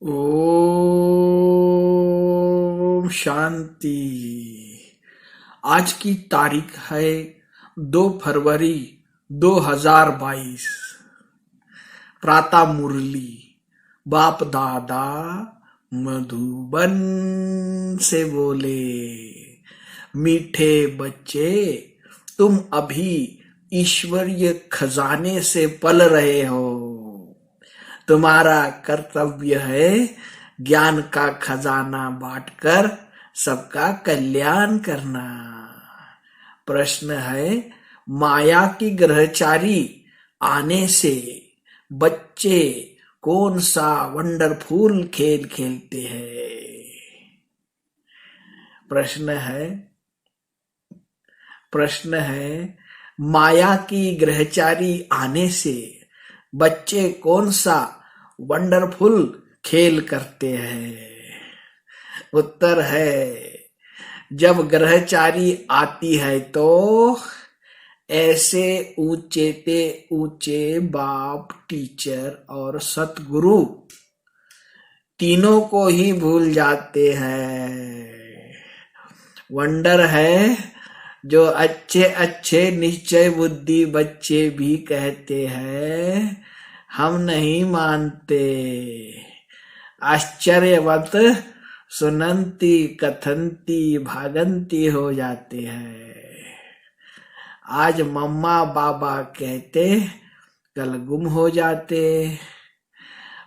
ओम शांति। आज की तारीख है 2 फरवरी 2022। प्रातः मुरली बाप दादा मधुबन से बोले, मीठे बच्चे तुम अभी ईश्वरीय खजाने से पल रहे हो। तुम्हारा कर्तव्य है ज्ञान का खजाना बांटकर सबका कल्याण करना। प्रश्न है, माया की ग्रहचारी आने से बच्चे कौन सा वंडरफुल खेल खेलते हैं? प्रश्न है माया की ग्रहचारी आने से बच्चे कौन सा वंडरफुल खेल करते हैं? उत्तर है, जब ग्रहचारी आती है तो ऐसे ऊंचे बाप, टीचर और सतगुरु तीनों को ही भूल जाते हैं। वंडर है जो अच्छे निश्चय बुद्धि बच्चे भी कहते हैं हम नहीं मानते। आश्चर्यवत सुनंती कथंती भागंती हो जाते हैं। आज मम्मा बाबा कहते कल गुम हो जाते,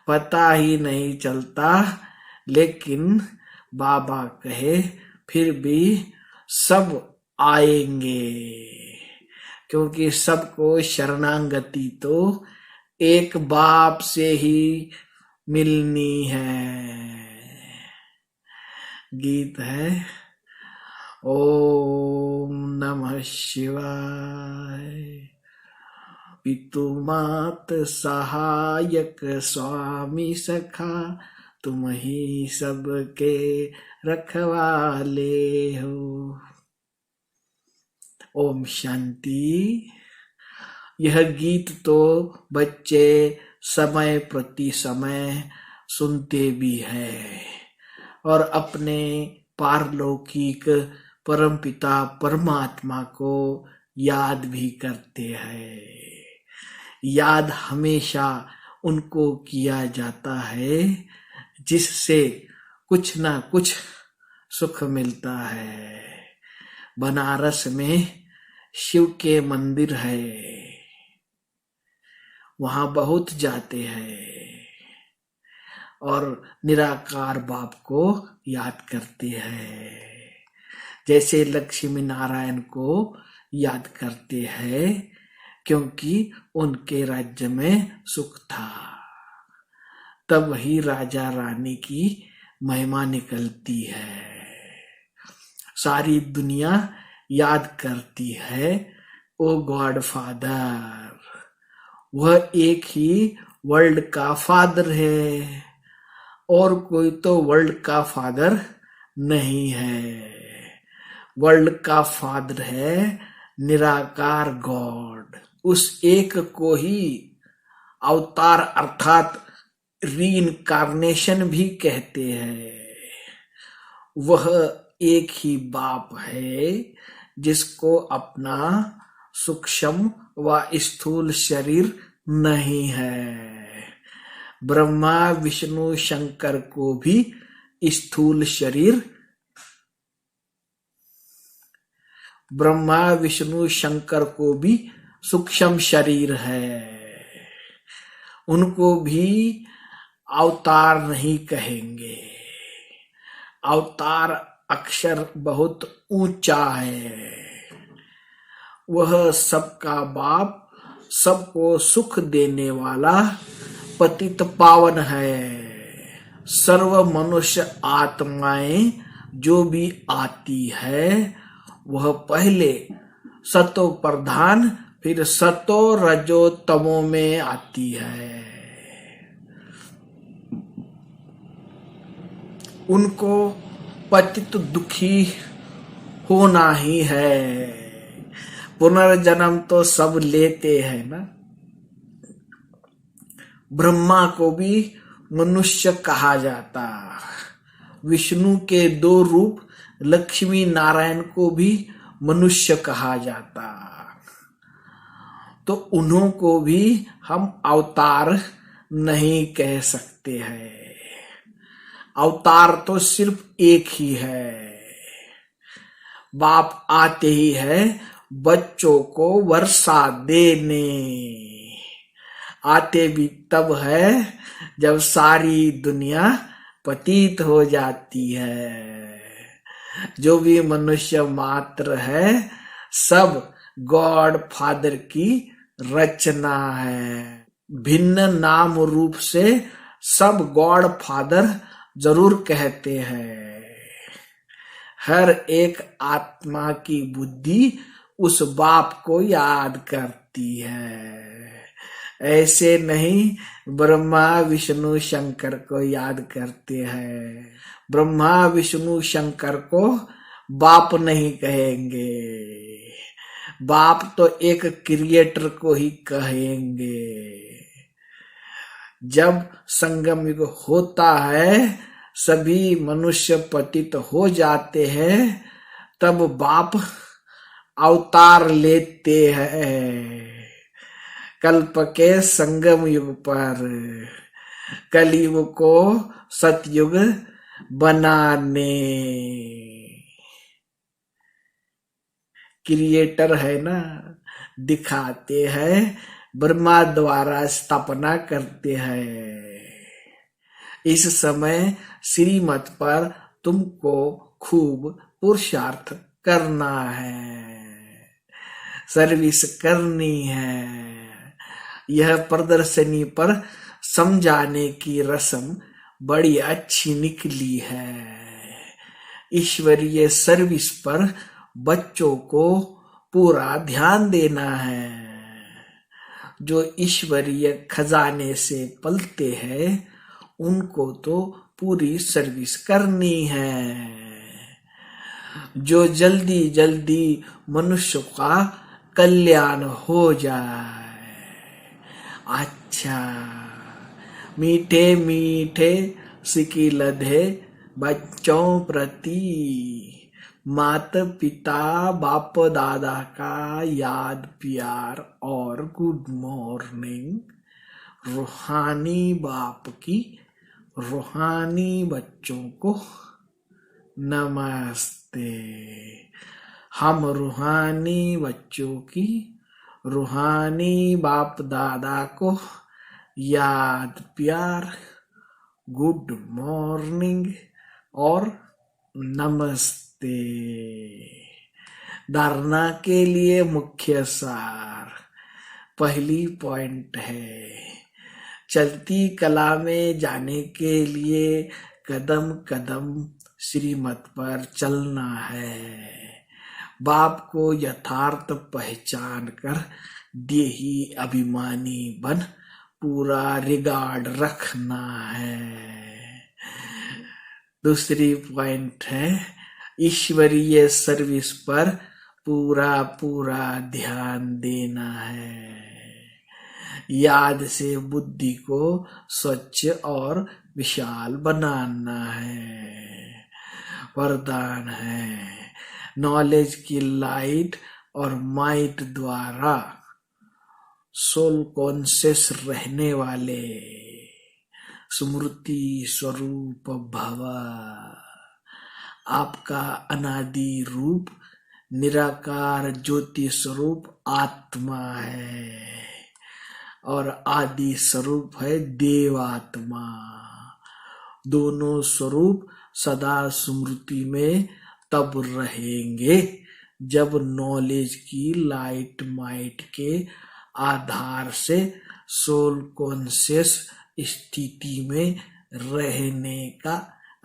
पता ही नहीं चलता। लेकिन बाबा कहे फिर भी सब आएंगे, क्योंकि सबको शरणागति तो एक बाप से ही मिलनी है। गीत है, ओम नमः शिवाय। पितु मात सहायक स्वामी सखा, तुम ही सबके रखवाले हो। ओम शांति। यह गीत तो बच्चे समय प्रति समय सुनते भी हैं और अपने पारलौकिक परमपिता परमात्मा को याद भी करते हैं। याद हमेशा उनको किया जाता है जिससे कुछ ना कुछ सुख मिलता है। बनारस में शिव के मंदिर है, वहां बहुत जाते हैं और निराकार बाप को याद करते हैं, जैसे लक्ष्मी नारायण को याद करते हैं, क्योंकि उनके राज्य में सुख था। तब ही राजा रानी की महिमा निकलती है। सारी दुनिया याद करती है ओ गॉड फादर। वह एक ही वर्ल्ड का फादर है और कोई तो वर्ल्ड का फादर नहीं है। वर्ल्ड का फादर है निराकार गॉड। उस एक को ही अवतार अर्थात रीइंकार्नेशन भी कहते हैं। वह एक ही बाप है जिसको अपना सूक्ष्म व स्थूल शरीर नहीं है। ब्रह्मा विष्णु शंकर को भी स्थूल शरीर, ब्रह्मा विष्णु शंकर को भी सूक्ष्म शरीर है। उनको भी अवतार नहीं कहेंगे। अवतार अक्षर बहुत ऊंचा है। वह सबका बाप, सबको सुख देने वाला पतित पावन है। सर्व मनुष्य आत्माएं जो भी आती है वह पहले सतो प्रधान फिर सतो रजो तमो में आती है। उनको पतित दुखी होना ही है। पुनर्जन्म तो सब लेते हैं ना। ब्रह्मा को भी मनुष्य कहा जाता। विष्णु के 2 रूप लक्ष्मी नारायण को भी मनुष्य कहा जाता, तो उन्हों को भी हम अवतार नहीं कह सकते हैं। अवतार तो सिर्फ एक ही है। बाप आते ही है बच्चों को वर्षा देने, आते भी तब है जब सारी दुनिया पतित हो जाती है। जो भी मनुष्य मात्र है सब गॉड फादर की रचना है। भिन्न नाम रूप से सब गॉड फादर जरूर कहते हैं। हर एक आत्मा की बुद्धि उस बाप को याद करती है। ऐसे नहीं ब्रह्मा विष्णु शंकर को याद करते हैं। ब्रह्मा विष्णु शंकर को बाप नहीं कहेंगे, बाप तो एक क्रिएटर को ही कहेंगे। जब संगम युग होता है, सभी मनुष्य पतित हो जाते हैं, तब बाप अवतार लेते हैं कल्प के संगम युग पर, कलयुग को सतयुग बनाने। क्रिएटर है ना, दिखाते हैं, ब्रह्मा द्वारा स्थापना करते हैं। इस समय श्रीमत पर तुमको खूब पुरुषार्थ करना है, सर्विस करनी है। यह प्रदर्शनी पर समझाने की रस्म बड़ी अच्छी निकली है। ईश्वरीय सर्विस पर बच्चों को पूरा ध्यान देना है। जो ईश्वरीय खजाने से पलते हैं उनको तो पूरी सर्विस करनी है। जो जल्दी जल्दी मनुष्य का कल्याण हो जाए। अच्छा, मीठे मीठे सिकी लधे बच्चों प्रति माता पिता बाप दादा का याद प्यार और गुड मॉर्निंग। रूहानी बाप की रूहानी बच्चों को नमस्ते। हम रूहानी बच्चों की रूहानी बाप दादा को याद प्यार, गुड मॉर्निंग और नमस्ते। धारणा के लिए मुख्य सार। पहली पॉइंट है, चलती कला में जाने के लिए कदम कदम श्रीमत पर चलना है। बाप को यथार्थ पहचान कर देही अभिमानी बन पूरा रिगार्ड रखना है। दूसरी पॉइंट है, ईश्वरीय सर्विस पर पूरा पूरा ध्यान देना है। याद से बुद्धि को स्वच्छ और विशाल बनाना है। वरदान है, नॉलेज की लाइट और माइट द्वारा सोल कॉन्शियस रहने वाले स्मृति स्वरूप भव। आपका अनादि रूप निराकार ज्योति स्वरूप आत्मा है और आदि स्वरूप है देवात्मा। दोनों स्वरूप सदा स्मृति में तब रहेंगे जब नॉलेज की लाइट माइट के आधार से सोल कॉन्शियस स्थिति में रहने का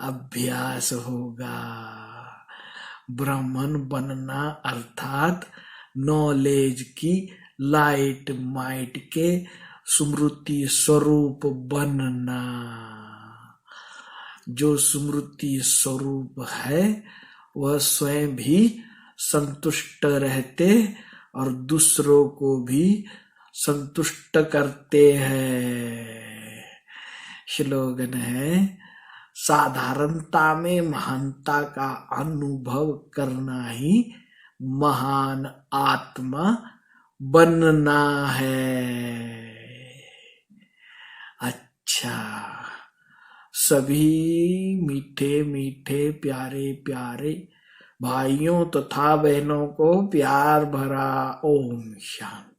अभ्यास होगा। ब्राह्मण बनना अर्थात नॉलेज की लाइट माइट के स्मृति स्वरूप बनना। जो स्मृति स्वरूप है वह स्वयं भी संतुष्ट रहते और दूसरों को भी संतुष्ट करते हैं। स्लोगन है, साधारणता में महानता का अनुभव करना ही महान आत्मा बनना है। अच्छा, सभी मीठे मीठे प्यारे प्यारे भाइयों तथा बहनों को प्यार भरा ओम शांति।